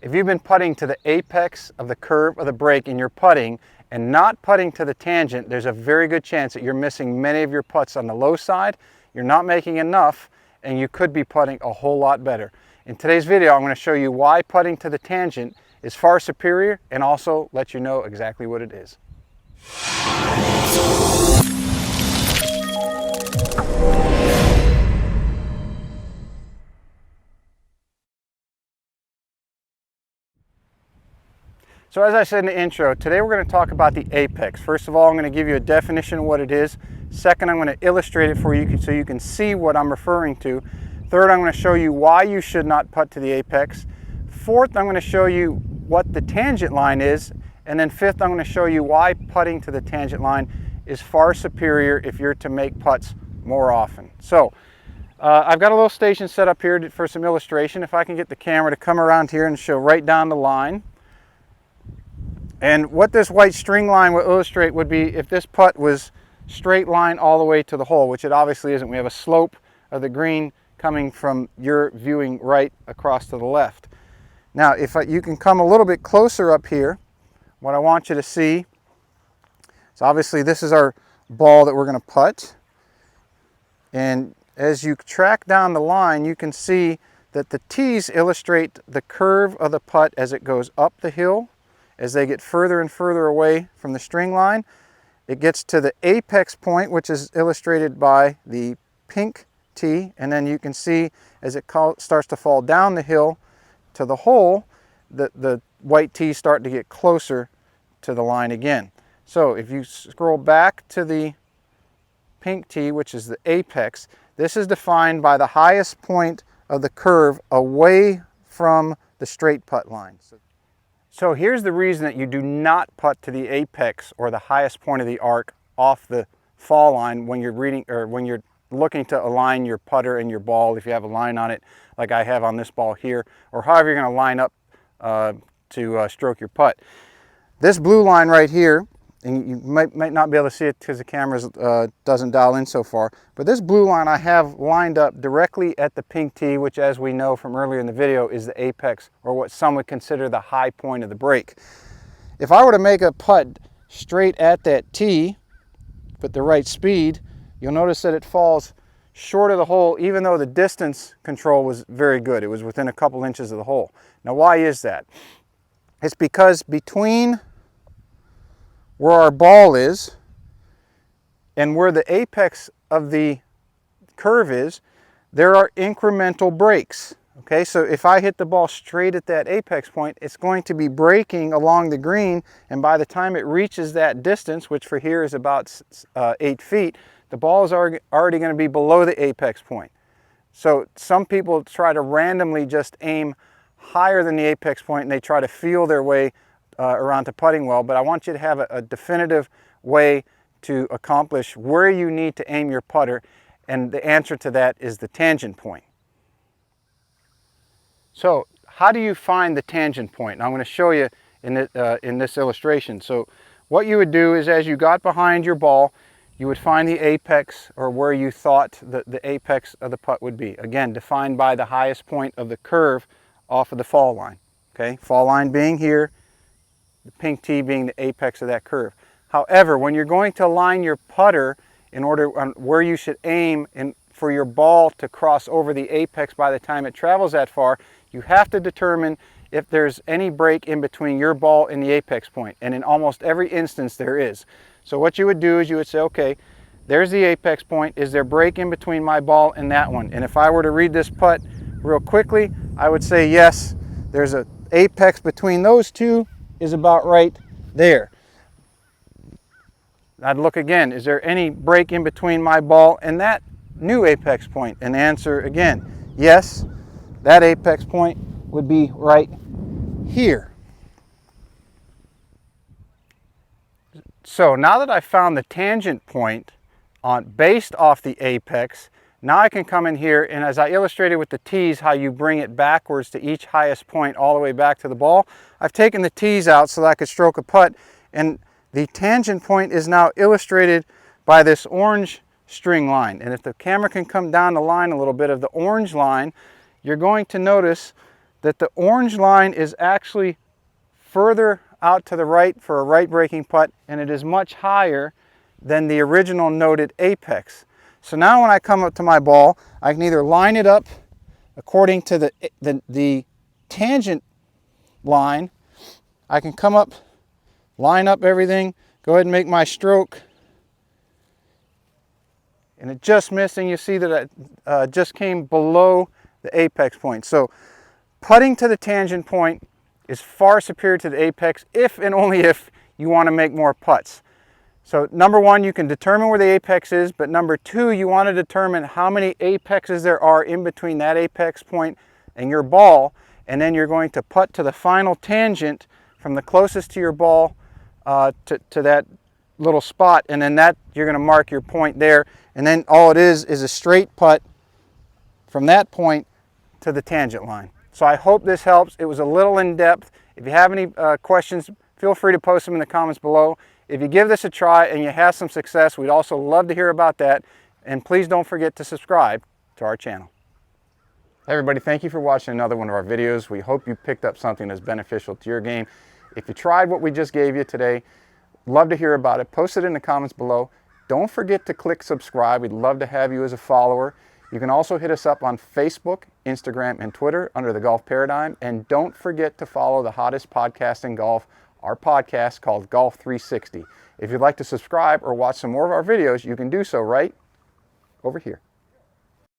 If you've been putting to the apex of the curve of the break in your putting and not putting to the tangent, there's a very good chance that you're missing many of your putts on the low side, you're not making enough, and you could be putting a whole lot better. In today's video, I'm going to show you why putting to the tangent is far superior and also let you know exactly what it is. So as I said in the intro, today we're going to talk about the apex. First of all, I'm going to give you a definition of what it is. Second, I'm going to illustrate it for you so you can see what I'm referring to. Third, I'm going to show you why you should not putt to the apex. Fourth, I'm going to show you what the tangent line is. And then fifth, I'm going to show you why putting to the tangent line is far superior if you're to make putts more often. So I've got a little station set up here for some illustration. If I can get the camera to come around here and show right down the line. And what this white string line will illustrate would be if this putt was straight line all the way to the hole, which it obviously isn't. We have a slope of the green coming from your viewing right across to the left. Now, if you can come a little bit closer up here, what I want you to see is obviously this is our ball that we're going to putt. And as you track down the line, you can see that the tees illustrate the curve of the putt as it goes up the hill. As they get further and further away from the string line, it gets to the apex point, which is illustrated by the pink tee, and then you can see as it starts to fall down the hill to the hole, the white tees start to get closer to the line again. So if you scroll back to the pink tee, which is the apex, this is defined by the highest point of the curve away from the straight putt line. So here's the reason that you do not putt to the apex or the highest point of the arc off the fall line when you're reading or when you're looking to align your putter and your ball, if you have a line on it like I have on this ball here, or however you're going to line up to stroke your putt. This blue line right here, and you might not be able to see it because the camera doesn't dial in so far, but this blue line I have lined up directly at the pink tee, which as we know from earlier in the video is the apex, or what some would consider the high point of the break. If I were to make a putt straight at that tee with the right speed, you'll notice that it falls short of the hole even though the distance control was very good. It was within a couple inches of the hole. Now why is that? It's because between where our ball is and where the apex of the curve is, there are incremental breaks. Okay, so if I hit the ball straight at that apex point, it's going to be breaking along the green, and by the time it reaches that distance, which for here is about 8 feet, the ball is already going to be below the apex point. So some people try to randomly just aim higher than the apex point and they try to feel their way around to putting well, but I want you to have a definitive way to accomplish where you need to aim your putter, and the answer to that is the tangent point. So how do you find the tangent point? And I'm going to show you in this illustration. So what you would do is as you got behind your ball, you would find the apex, or where you thought the apex of the putt would be. Again, defined by the highest point of the curve off of the fall line. Okay, fall line being here, the pink tee being the apex of that curve. However, when you're going to line your putter in order where you should aim for your ball to cross over the apex by the time it travels that far, you have to determine if there's any break in between your ball and the apex point. And in almost every instance there is. So what you would do is you would say, okay, there's the apex point. Is there break in between my ball and that one? And if I were to read this putt real quickly, I would say yes, there's an apex between those two is about right there. I'd look again, is there any break in between my ball and that new apex point? And the answer again, yes, that apex point would be right here. So now that I found the tangent point based off the apex, now I can come in here, and as I illustrated with the tees, how you bring it backwards to each highest point all the way back to the ball, I've taken the tees out so that I could stroke a putt, and the tangent point is now illustrated by this orange string line. And if the camera can come down the line a little bit of the orange line, you're going to notice that the orange line is actually further out to the right for a right breaking putt, and it is much higher than the original noted apex. So now when I come up to my ball, I can either line it up according to the tangent line. I can come up, line up everything, go ahead and make my stroke, and it just missed, and you see that it just came below the apex point. So putting to the tangent point is far superior to the apex if and only if you want to make more putts. So number one, you can determine where the apex is, but number two, you want to determine how many apexes there are in between that apex point and your ball, and then you're going to putt to the final tangent from the closest to your ball to that little spot, and then that you're going to mark your point there, and then all it is a straight putt from that point to the tangent line. So I hope this helps. It was a little in depth. If you have any questions, feel free to post them in the comments below. If you give this a try and you have some success, we'd also love to hear about that. And please don't forget to subscribe to our channel. Hey everybody, thank you for watching another one of our videos. We hope you picked up something that's beneficial to your game. If you tried what we just gave you today, love to hear about it. Post it in the comments below. Don't forget to click subscribe. We'd love to have you as a follower. You can also hit us up on Facebook, Instagram, and Twitter under The Golf Paradigm. And don't forget to follow the hottest podcast in golf, our podcast called Golf 360. If you'd like to subscribe or watch some more of our videos, you can do so right over here.